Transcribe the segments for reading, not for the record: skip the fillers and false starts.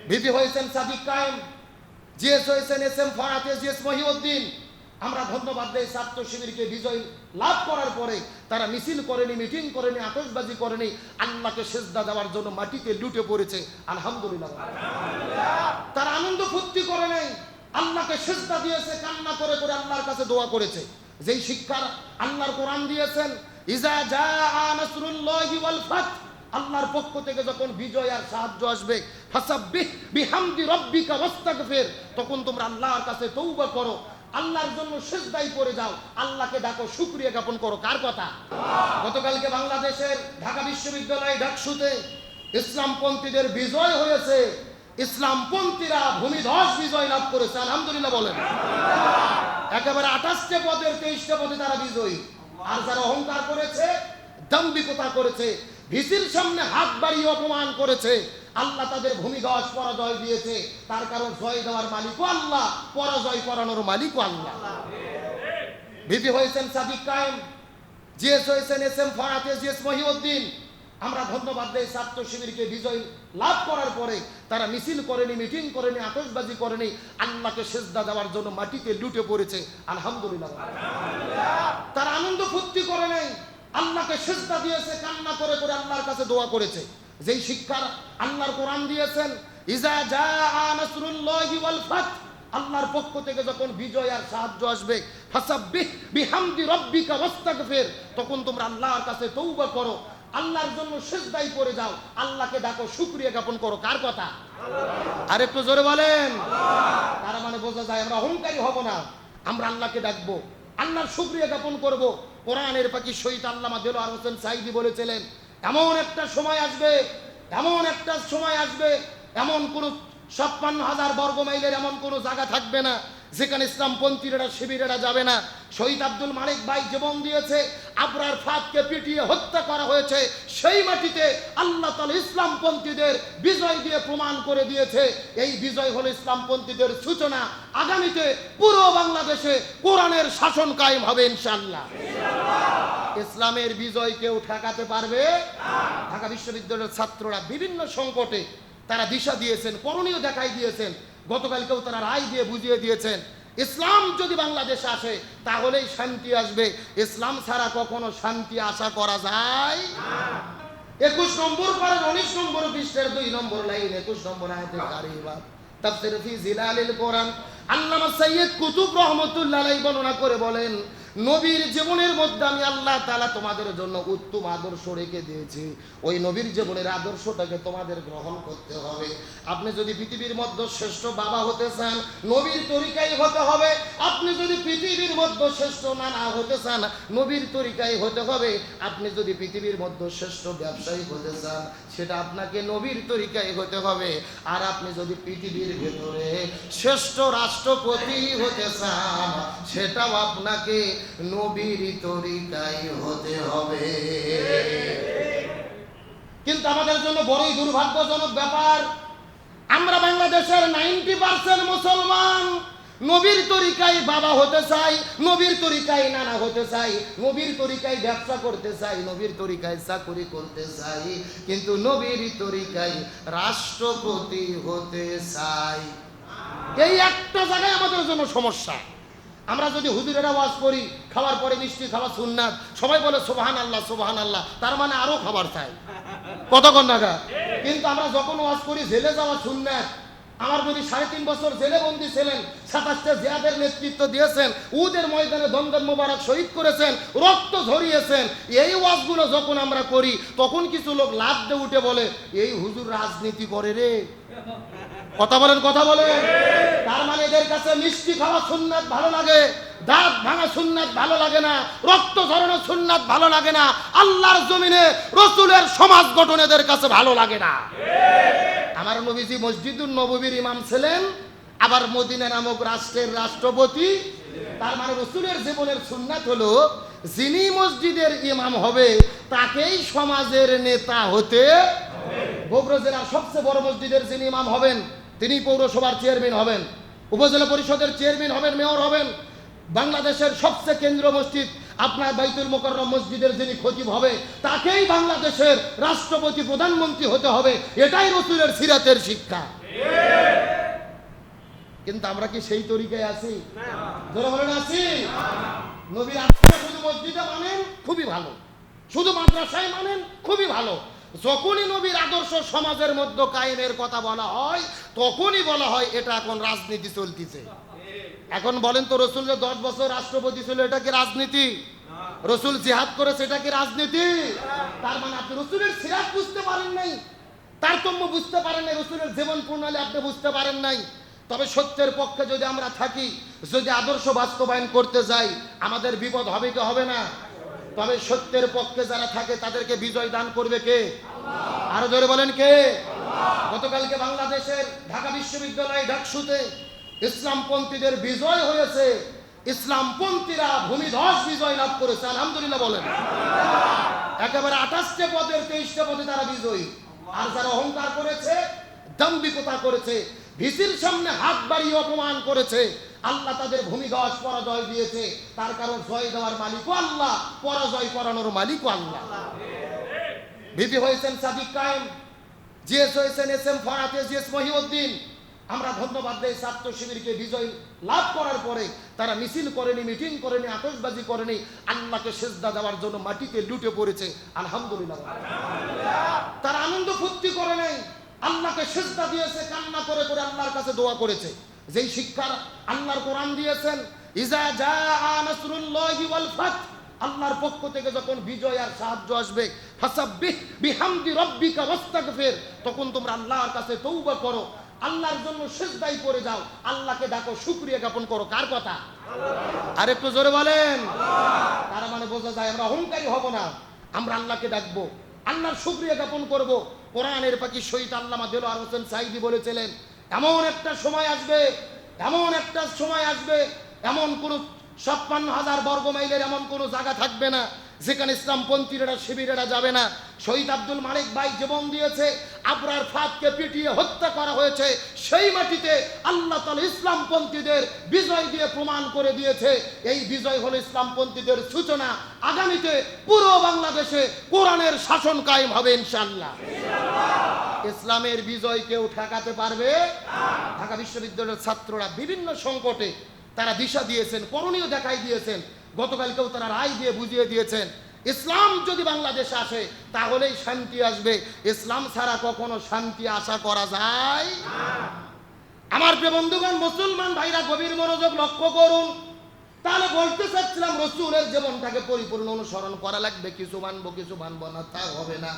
VP হয়েছেন Sadiq Kayem, GS হয়েছেন S M Farhad, GS Mohiuddin. আমরা ধন্যবাদ দেই ছাত্র শিবিরকে বিজয় লাভ করার পরে তারা মিছিল করেনি, মিটিং করেনি, আতশবাজি করেনি, আল্লাহকে সেজদা দেওয়ার জন্য মাটিতে লুটে পড়েছে। আলহামদুলিল্লাহ। তারা আনন্দ ফুর্তি করে নাই, আল্লাহকে সেজদা দিয়েছে, কান্না করে করে আল্লাহর কাছে দোয়া করেছে। যেই শিক্ষা আল্লাহর কোরআন দিয়েছেন, ইজা জাআ নাসরুল্লাহি ওয়াল ফাত, আল্লাহর পক্ষ থেকে যখন বিজয় আর সাহায্য আসবে, ফাসাব্বিহ বিহামদি রাব্বিকা ওয়াস্তাগফির, তখন তোমরা আল্লাহর কাছে তওবা করো, আল্লাহর জন্য সিজদায় পড়ে যাও, আল্লাহকে ডাকো, শুকরিয়া জ্ঞাপন করো। কার কথা? গতকালকে বাংলাদেশের ঢাকা বিশ্ববিদ্যালয় ডাকসুতে ইসলামপন্থীদের বিজয় হয়েছে। ইসলামপন্থীরা ভূমিধস বিজয় লাভ করেছে। আলহামদুলিল্লাহ বলেন। একেবারে 28টা পদের 23টা পদে তারা বিজয়ী। আর যারা অহংকার করেছে, দাম্ভিকতা করেছে, ভিসির সামনে হাত বাড়িয়ে অপমান করেছে, আল্লাহ তাদের ভূমিধস পরাজয় দিয়েছে। তার কারণ জয় দেওয়ার মালিকও আল্লাহ, পরাজয় করানোর মালিকও আল্লাহ। ভিপি হয়েছেন সাদিক কায়েম, জিএস হয়েছেন S M Farhad, GS Mohiuddin. আমরা ধন্যবাদ দেই ছাত্র শিবিরকে বিজয় লাভ করার পরে তারা মিছিল করেনি, মিটিং করেনি, আতশবাজি করেনি, আল্লাহকে সেজদা দেওয়ার জন্য মাটিতে লুটে পড়েছে। আলহামদুলিল্লাহ। তারা আনন্দ ফুর্তি করে নাই, আল্লাহকে সেজদা দিয়েছে, কান্না করে করে আল্লাহর কাছে দোয়া করেছে। যেই শিক্ষা আল্লাহর কোরআন দিয়েছেন, ইজা জাআ নাসরুল্লাহি ওয়াল ফাত, আল্লাহর পক্ষ থেকে যখন বিজয় আর সাহায্য আসবে, ফাসাব্বিহ বিহামদি রাব্বিকা ওয়াস্তাগফির, তখন তোমরা আল্লাহর কাছে তওবা করো, আল্লাহর জন্য সিজদায় পড়ে যাও, আল্লাহকে ডাকো, শুকরিয়া জ্ঞাপন করো। কার কথা? আর একটু জোরে বলেন। তার মানে বোঝা যায় আমরা অহংকারী হব না, আমরা আল্লাহকে ডাকবো, আল্লাহর শুকরিয়া জ্ঞাপন করব। কোরআনের পাখি শহীদ আল্লামা দেলোয়ার হোসেন সাঈদী বলেছিলেন, এমন একটা সময় আসবে, এমন একটা সময় আসবে, এমন কোন 56,000 বর্গ মাইলের এমন কোন জায়গা থাকবে না যেখানে ইসলামপন্থীরা শিবিরেরা যাবে না। শহীদ আব্দুল মালিক ভাই জীবন দিয়েছে, আবরার ফাঁদকে পিটিয়ে হত্যা করা হয়েছে, সেই মাটিতে আল্লাহ তাআলা ইসলামপন্থীদের বিজয় দিয়ে প্রমাণ করে দিয়েছে, এই বিজয় হলো ইসলামপন্থীদের সূচনা। আগামীতে পুরো বাংলাদেশে কোরআনের শাসন কায়েম হবে ইনশাআল্লাহ। ইসলামের বিজয় কেউ ঠেকাতে পারবে না। ঢাকা বিশ্ববিদ্যালয়ের ছাত্ররা বিভিন্ন সংকটে তারা দিশা দিয়েছেন, করণীয় দেখাই দিয়েছেন। গতকালকেও তারা রায় দিয়ে বুঝিয়ে দিয়েছেন, ইসলাম যদি বাংলাদেশে আসে তাহলেই শান্তি আসবে, ইসলাম ছাড়া কখনো শান্তি আশা করা যায় না। 21 নম্বর পারা 19 নম্বর পৃষ্ঠার 2 নম্বর লাইন 21 নম্বর আয়াতে কারিমা তাফসীর ফি জিলালিল কোরআন আল্লামা সাইয়্যিদ কুতুব রাহমাতুল্লাহ আলাইহি বর্ণনা করে বলেন, নবীর জীবনের মধ্যে আমি আল্লাহ তাআলা তোমাদের জন্য উত্তম আদর্শ রেখে দিয়েছি। ওই নবীর জীবনের আদর্শটাকে তোমাদের গ্রহণ করতে হবে। আপনি যদি পৃথিবীর মধ্যে শ্রেষ্ঠ বাবা হতে চান, নবীর তরিকায় হতে হবে। আপনি যদি পৃথিবীর মধ্যে শ্রেষ্ঠ নানা হতে চান, নবীর তরিকায় হতে হবে। আপনি যদি পৃথিবীর মধ্যে শ্রেষ্ঠ ব্যবসায়ী হতে চান, সেটা আপনাকে নবীর তরিকায় হতে হবে। আর আপনি যদি পৃথিবীর ভেতরে শ্রেষ্ঠ রাষ্ট্রপতি হতে চান, সেটাও আপনাকে নবীর তরিকায় হতে হবে। কিন্তু আমাদের জন্য বড়ই দুর্ভাগ্যজনক ব্যাপার, আমরা বাংলাদেশের 90% মুসলমান নবীর তরিকায় বাবা হতে চাই, নবীর তরিকায় নানা হতে চাই, নবীর তরিকায় ব্যবসা করতে চাই, নবীর তরিকায় চাকরি করতে চাই, কিন্তু নবীর তরিকায় রাষ্ট্রপতি হতে চাই। এই একটা জায়গায় আমাদের জন্য সমস্যা। আমরা যদি হুজুরেরা ওয়াজ করি, খাওয়ার পরে মিষ্টি খাওয়া সুন্নাত, সবাই বলে সুবহানাল্লাহ সুবহানাল্লাহ, তার মানে আরো খাবার চাই, কতক্ষণ টাকা। কিন্তু আমরা যখন ওয়াজ করি জেলে যাওয়া সুন্নাত, আমার যদি 3.5 বছর জেলে বন্দী ছিলেন, 27টা জিহাদের নেতৃত্ব দিয়েছেন, উহুদের ময়দানে দমদম মোবারক শহীদ করেছেন, রক্ত ঝরিয়েছেন, এই ওয়াজগুলো যখন আমরা করি, তখন কিছু লোক লাফ দিয়ে উঠে বলে, এই হুজুর রাজনীতি করে রে। কথা বলেন, কথা বলেন। তার মানে এদের কাছে মিষ্টি খাওয়া সুন্নাত ভালো লাগে, দাঁত ভাঙা সুন্নাত ভালো লাগে না, রক্ত ঝরানো সুন্নাত ভালো লাগে না, আল্লাহর জমিনে রাসূলের সমাজ গঠন এদের কাছে ভালো লাগে না। আমার নবীজি মসজিদুন নববীর ইমাম ছিলেন, আবার মদিনা নামক রাষ্ট্রের রাষ্ট্রপতি। তার মানে রাসূলের জীবনের সুন্নাত হলো, যিনি মসজিদের ইমাম হবে তাকেই সমাজের নেতা হতে হবে। বগুড়া জেলার সবচেয়ে বড় মসজিদের যিনি ইমাম হবেন, তিনি পৌরসভার চেয়ারম্যান হবেন, উপজেলা পরিষদের চেয়ারম্যান হবেন, মেয়র হবেন। বাংলাদেশের সবচেয়ে কেন্দ্রীয় মসজিদ আপনার বাইতুল মুকাররম মসজিদের যিনি খতিব হবে, তাকেই বাংলাদেশের রাষ্ট্রপতি প্রধানমন্ত্রী হতে হবে। এটাই রাসূলের সিরাতের শিক্ষা। কিন্তু আমরা কি সেই তরিকায় আছি? যারা বলেন আছি। নবীর আদর্শ শুধু মসজিদে মানেন খুবই ভালো, শুধু মাদ্রাসায় মানেন খুবই ভালো। যখনই নবীর আদর্শ সমাজের মধ্যে কায়েমের কথা বলা হয় তখনই বলা হয় এটা এখন রাজনীতি চলতেছে। এখন বলেন তো, রসুল যে 10 বছর রাষ্ট্রপতি ছিল এটা কি রাজনীতি? রসুল জিহাদ করেছে এটা কি রাজনীতি? তার মানে আপনি রসুলের সিরাত বুঝতে পারেন নাই, তারতম্য বুঝতে পারেন নাই, রসুলের জীবন প্রণালী আপনি বুঝতে পারেন নাই। তবে সত্যের পক্ষে যদি আমরা থাকি, যদি আদর্শ বাস্তবায়ন করতে যাই, আমাদের বিপদ হবে কি হবে না? তবে সত্যের পক্ষে যারা থাকে তাদেরকে বিজয় দান করবে কে? আরো জোরে বলেন কে? গতকালকে বাংলাদেশের ঢাকা বিশ্ববিদ্যালয় ডাকসুতে ইসলামপন্থীদের বিজয় হয়েছে। ইসলামপন্থীরা ভূমিধস বিজয় লাভ করেছে, আলহামদুলিল্লাহ বলেন। একেবারে 28টা পদের 23টা পদে তারা বিজয়ী। আর যারা অহংকার করেছে, দাম্ভিকতা করেছে, ভিসির সামনে হাত বাড়িয়ে অপমান করেছে, আল্লাহ তাদের ভূমিধস পরাজয় দিয়েছে। তার কারণ জয় দেওয়ার মালিকও আল্লাহ, পরাজয় করানোর মালিকও আল্লাহ। ভিপি হয়েছেন সাদিক কায়েম, জিএস হয়েছেন এসএম ফরহাদ জিএস মহিউদ্দিন। আমরা ধন্যবাদ দেই ছাত্র শিবিরকে বিজয় লাভ করার পরে তারা মিছিল করেনি, মিটিং করেনি, আতশবাজি করেনি, আল্লাহকে সেজদা দেওয়ার জন্য মাটিতে লুটে পড়েছে, আলহামদুলিল্লাহ। তারা আনন্দ ফুর্তি করে নাই, আল্লাহকে সেজদা দিয়েছে, কান্না করে করে আল্লাহর কাছে দোয়া করেছে। যেই শিক্ষা আল্লাহর কোরআন দিয়েছেন, ইজা জাআ নাসরুল্লাহি ওয়াল ফাত, আল্লাহর পক্ষ থেকে যখন বিজয় আর সাহায্য আসবে, ফাসাব্বিহ বিহামদি রাব্বিকা ওয়াস্তাগফির, তখন তোমরা আল্লাহর কাছে তওবা করো, আল্লাহর জন্য সিজদায় পড়ে যাও, আল্লাহকে ডাকো, শুকরিয়া জ্ঞাপন করো। কার কথা? আর একটু জোরে বলেন। তার মানে বোঝা যায় আমরা অহংকারী হব না, আমরা আল্লাহকে ডাকবো, আল্লাহর শুকরিয়া জ্ঞাপন করব। কোরআনের পাখি শহীদ আল্লামা দেলোয়ার হোসেন সাঈদী বলেছিলেন, এমন একটা সময় আসবে, এমন একটা সময় আসবে, এমন কোন 56,000 বর্গ মাইলের এমন কোনো জায়গা থাকবে না যেখানে ইসলামপন্থীরা শিবিরেরা যাবে না। শহীদ আব্দুল মালিক ভাই জীবন দিয়েছে, আবরার ফাঁদকে পিটিয়ে হত্যা করা হয়েছে, সেই মাটিতে আল্লাহ তাআলা ইসলামপন্থীদের বিজয় দিয়ে প্রমাণ করে দিয়েছে এই বিজয় হলো ইসলামপন্থীদের সূচনা। আগামীতে পুরো বাংলাদেশে কোরআনের শাসন কায়েম হবে ইনশাআল্লাহ। ইসলামের বিজয় কেউ ঠেকাতে পারবে না। ঢাকা বিশ্ববিদ্যালয়ের ছাত্ররা বিভিন্ন সংকটে তারা দিশা দিয়েছেন, করণীয় দেখাই দিয়েছেন। গতকালকেও তারা রায় দিয়ে বুঝিয়ে দিয়েছেন, ইসলাম যদি বাংলাদেশে আসে তাহলেই শান্তি আসবে, ইসলাম ছাড়া কখনো শান্তি আশা করা যায় না। আমার প্রিয় বন্ধুগণ, মুসলমান ভাইরা গভীর মনোযোগ লক্ষ্য করুন। তাহলে বলতে চাচ্ছিলাম রাসূলের জীবনটাকে পরিপূর্ণ অনুসরণ করা লাগবে। কিছু মানবো কিছু মানবো না তা হবে না।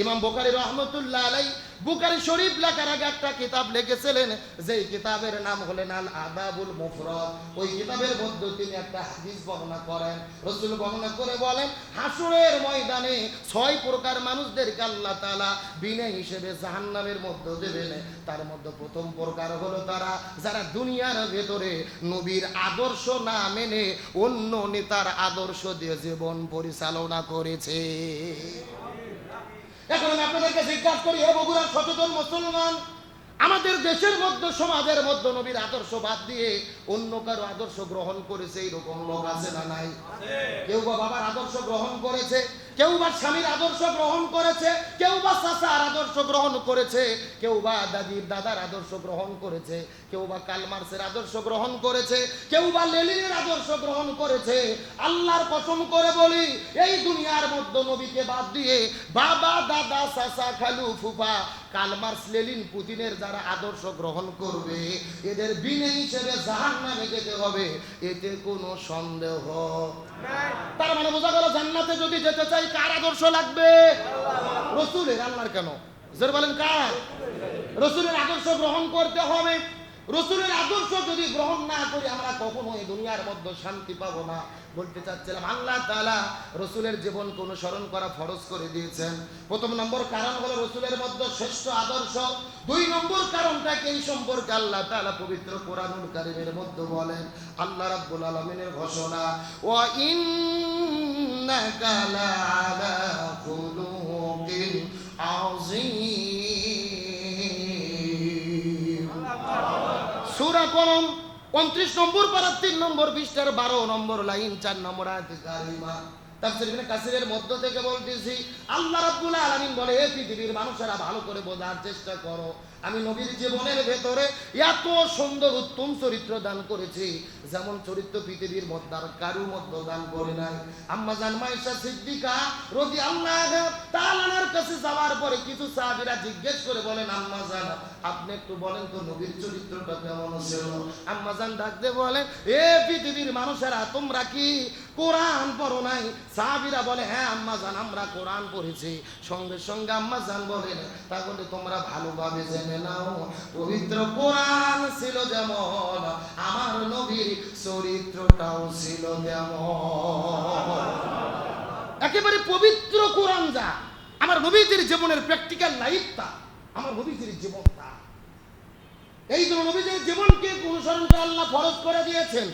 ইমাম বুখারী রাহমাতুল্লাহ আলাইহি বুখারী শরীফ লেখার আগে একটা কিতাব লিখেছিলেন, যেই কিতাবের নাম হলেন আল আদাবুল মুফরাদ। ওই কিতাবের মধ্যে তিনি একটা হাদিস বর্ণনা করেন। রাসূল বর্ণনা করে বলেন, হাসরের ময়দানে 6 প্রকার মানুষদেরকে আল্লাহ তাআলা বিনা হিসেবে জাহান্নামের মধ্যে দেবেন। তার মধ্যে প্রথম প্রকার হলো তারা যারা দুনিয়ার ভেতরে নবীর আদর্শ না মেনে অন্য নেতার আদর্শ দিয়ে জীবন পরিচালনা করেছে। এখন আমি আপনাদেরকে জিজ্ঞাসা করি, হে বগুড়ার সচেতন মুসলমান, আমাদের দেশের মধ্যে সমাজের মধ্যে নবীর আদর্শ বাদ দিয়ে অন্য কারো আদর্শ গ্রহণ করেছে এরকম লোক আছে না নাই? কেউ বা বাবার আদর্শ গ্রহণ করেছে, কেউ বা স্বামীর আদর্শ গ্রহণ করেছে, কেউ বা চাচার আদর্শ গ্রহণ করেছে, কেউ বা দাদির দাদার আদর্শ গ্রহণ করেছে, কেউ বা কার্ল মার্ক্সের আদর্শ গ্রহণ করেছে, কেউ বা লেনিনের আদর্শ গ্রহণ করেছে। আল্লাহর কসম করে বলি, এই দুনিয়ার মধ্যে নবীকে বাদ দিয়ে বাবা দাদা চাচা খালু ফুফা কার্ল মার্ক্স লেনিন পুতিনের যারা আদর্শ গ্রহণ করবে এদের বিনা হিসেবে জাহান্নামে যেতে হবে, এতে কোনো সন্দেহ নাই। তার মানে বোঝা গেল, জান্নাতে যদি যেতে চাই কার আদর্শ লাগবে? রাসূলের। আল্লাহর কেন? জোরে বলেন কার? রাসূলের আদর্শ গ্রহণ করতে হবে। রাসূলের আদর্শ যদি গ্রহণ না করি আমরা কখনো এই দুনিয়ার মধ্যে শান্তি পাবো না। বলতে চাচ্ছিলাম, আল্লাহ তাআলা রাসূলের জীবনকে অনুসরণ করা ফরজ করে দিয়েছেন। প্রথম নম্বর কারণ হলো রাসূলের মধ্যে শ্রেষ্ঠ আদর্শ। 2 নম্বর কারণটা কি? এই সম্পর্কে আল্লাহ তাআলা পবিত্র কোরআনুল কারীমের মধ্যে বলেন, আল্লাহ রাব্বুল আলামিনের ঘোষণা, ওয়া ইন্নাকা লাআলা খুলুকিন আযীম। সূরা কলম 29 নম্বর পারা 3 নম্বর পৃষ্ঠার 12 নম্বর লাইন 4 নম্বর আয়াতে কারিমা। তাফসীর ইবনে কাসিরের মধ্য থেকে বলতেছি, আল্লাহ রাব্বুল আলামিন বলে, হে পৃথিবীর মানুষেরা ভালো করে বোঝার চেষ্টা করো, আমি নবীর জীবনের ভেতরে এত সুন্দর উত্তম চরিত্র দান করেছি, যেমন চরিত্র পৃথিবীর মধ্যে আর কারুর মধ্যে দান করে নাই। আম্মা জান মায়েশা সিদ্দিকা রাদিয়াল্লাহু তাআলার কাছে যাওয়ার পরে কিছু সাহাবীরা জিজ্ঞেস করে বলেন, আম্মা জান আপনি একটু বলেন তো নবীর চরিত্রটা কেমন ছিল? আম্মা জান ডাকতে বলে, এ পৃথিবীর মানুষেরা তোমরা কি কোরআন পড়ো নাই? সাহাবীরা বলে, হ্যাঁ আম্মা জান আমরা কোরআন পড়েছি। সঙ্গে সঙ্গে আম্মা জান বলেন, তাহলে তোমরা ভালোভাবে জেনে নাও, পবিত্র কোরআন ছিল যেমন আমার নবীর চরিত্রটাও ছিল যেমন। একেবারে পবিত্র কোরআন যা, আমার নবীজির জীবনের প্র্যাকটিক্যাল লাইফটা, আমার নবীজির জীবনটা। এই জন্য নবীজির জীবনকে অনুসরণ করে আল্লাহ ফরজ করে দিয়েছেন।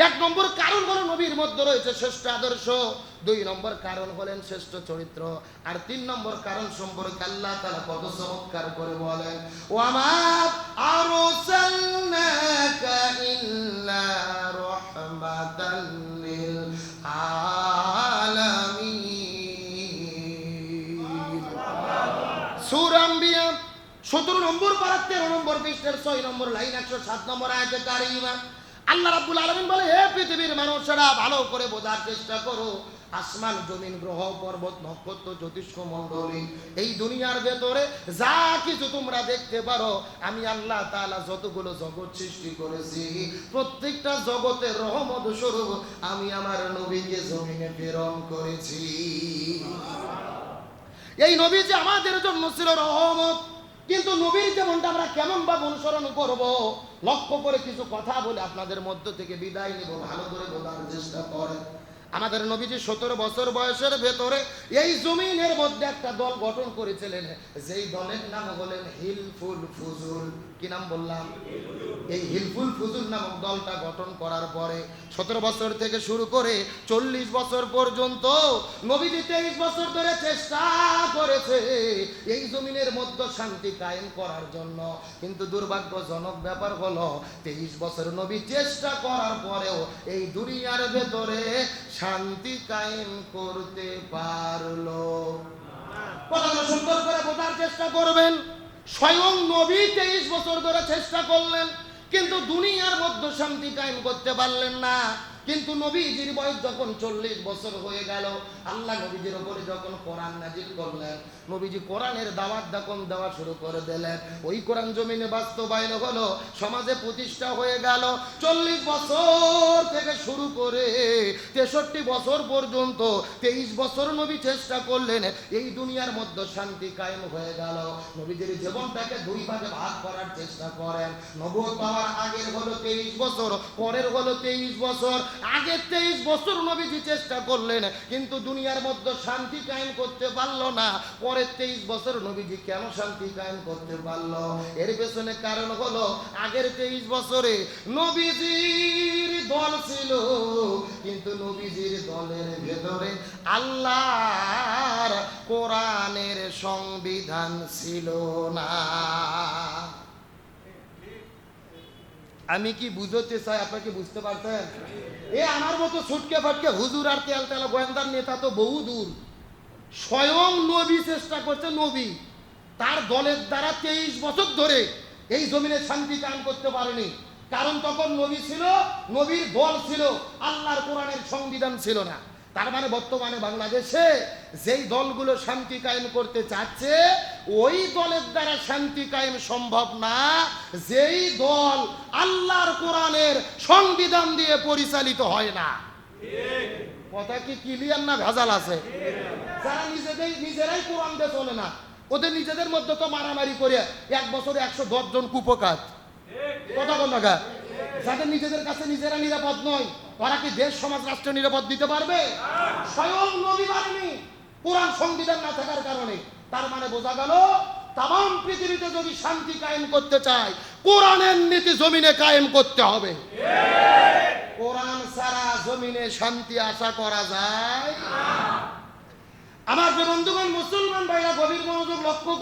এক নম্বর কারণ হলো নবীর মধ্যে রয়েছে শ্রেষ্ঠ আদর্শ, দুই নম্বর কারণ হলেন শ্রেষ্ঠ চরিত্র, আর তিন নম্বর কারণ সম্পর্কে আল্লাহ তাআলা কত চমৎকার করে বলেন, ওয়ামা আরসালনাকা ইল্লা রাহমাতাল লিল আলামিন। সূরা আম্বিয়া 17 নম্বর পারা 13 নম্বর পৃষ্ঠার 6 নম্বর লাইন 107 নম্বর আয়াতে কারিমা আল্লাহ রাব্বুল আলামিন বলে, হে পৃথিবীর মানুষেরা ভালো করে বোঝার চেষ্টা করো, আসমান জমিন গ্রহ পর্বত নক্ষত্র জ্যোতিষ্ক মণ্ডলী এই দুনিয়ার ভেতরে যা কিছু তোমরা দেখতে পারো, আমি আল্লাহ তাআলা যতগুলো জগৎ সৃষ্টি করেছি প্রত্যেকটা জগতের রহমত স্বরূপ আমি আমার নবীকে জমিনে প্রেরণ করেছি। এই নবী যে আমাদের জন্য ছিল রহমত, কিন্তু নবীর যেমনটা আমরা কেমন ভাবে অনুসরণ করব, লক্ষ্য করে কিছু কথা বলে আপনাদের মধ্য থেকে বিদায় নিব। ভালো করে বোঝার চেষ্টা করেন। আমাদের নবীজি 17 বছর বয়সের ভেতরে এই জমিনের মধ্যে একটা দল গঠন করেছিলেন, যেই দলের নাম হলেন হিলফুল ফুজুল। কি নাম বললাম? এই হিলফুল ফুজুল নামক দলটা গঠন করার পরে 17 বছর থেকে শুরু করে 40 বছর পর্যন্ত নবীজি 23 বছর ধরে চেষ্টা করেছে এই জমিনের মধ্যে শান্তি কায়েম করার জন্য। কিন্তু দুর্ভাগ্যজনক ব্যাপার হলো 23 বছর নবী চেষ্টা করার পরেও এই দুনিয়ার ভেতরে শান্তি কায়েম করতে পারলো। কথাগুলো সুন্দর করে বোঝার চেষ্টা করবেন। স্বয়ং নবী 23 বছর ধরে চেষ্টা করলেন, কিন্তু দুনিয়ার মধ্যে শান্তি কায়েম করতে পারলেন না। কিন্তু নবীজির বয়স যখন 40 বছর হয়ে গেল, আল্লাহ নবীজির উপরে যখন কোরআন নাজিল করলেন, নবীজি কোরআনের দাওয়াত যখন দেওয়া শুরু করে দিলেন, ওই কোরআন জমিনে বাস্তবায়ন হলো, সমাজে প্রতিষ্ঠা হয়ে গেল। 40 বছর থেকে শুরু করে 63 বছর পর্যন্ত 23 বছর নবী চেষ্টা করলেন, এই দুনিয়ার মধ্যে শান্তি কায়েম হয়ে গেল। নবীজির জীবনটাকে দুই ভাগে ভাগ করার চেষ্টা করেন। নবুয়ত পাওয়ার আগের হলো 23 বছর, পরের হলো 23 বছর। আগে 23 বছর নবীজি চেষ্টা করলেন, কিন্তু দুনিয়ার মধ্যে শান্তি কায়েম করতে পারলো না। পরের 23 বছর নবীজি কেন শান্তি কায়েম করতে পারলো? এর পেছনে কারণ হলো, আগের 23 বছরে নবীজির দল ছিল, কিন্তু নবীজির দলের ভেতরে আল্লাহর কোরআনের সংবিধান ছিল না। আমি কি বুঝতে চাই, আপনাকে বুঝতে পারছেন? এ আমার মতো ছুটকে ফাটকে হুজুর আর তেল তেল গোয়েন্দার নেতা তো বহু দূর। স্বয়ং নবী চেষ্টা করছে, নবী তার দলের দ্বারা 23 বছর ধরে এই জমিনে শান্তি কায়েম করতে পারেনি। কারণ তখন নবী ছিল, নবীর দল ছিল, আল্লাহর কোরআনের সংবিধান ছিল না। তার মানে বর্তমানে বাংলাদেশে যেই দলগুলো শান্তি কায়েম করতে চাচ্ছে, ওই দলের দ্বারা শান্তি কায়েম সম্ভব না, যেই দল আল্লাহর কোরআনের সংবিধান দিয়ে পরিচালিত হয় না। কথা কি ক্লিয়ার না ভেজাল আছে? যারা নিজেরাই কোরআন দিয়ে চলে না, ওদের নিজেদের মধ্যে তো মারামারি করে 1 বছরে 110 জন কুপকাত। কথা বল না, যাদের নিজেদের কাছে নিজেরা নিরাপদ নয়, ওরা কি দেশ সমাজ রাষ্ট্র নিরাপদ দিতে পারবে? স্বয়ং নবী পারেনি, কোরআন সংবিধান না থাকার কারণে। তার মানে বোঝা গেল, তাম পৃথিবীতে যদি শান্তি কায়েম করতে চায়, কোরআনের নীতি জমিনে কায়েম করতে হবে। কোরআন ছাড়া জমিনে শান্তি আশা করা যায় না। আমার বন্ধুগণ, মুসলমান ভাইরা গভীর মনোযোগ লক্ষ্য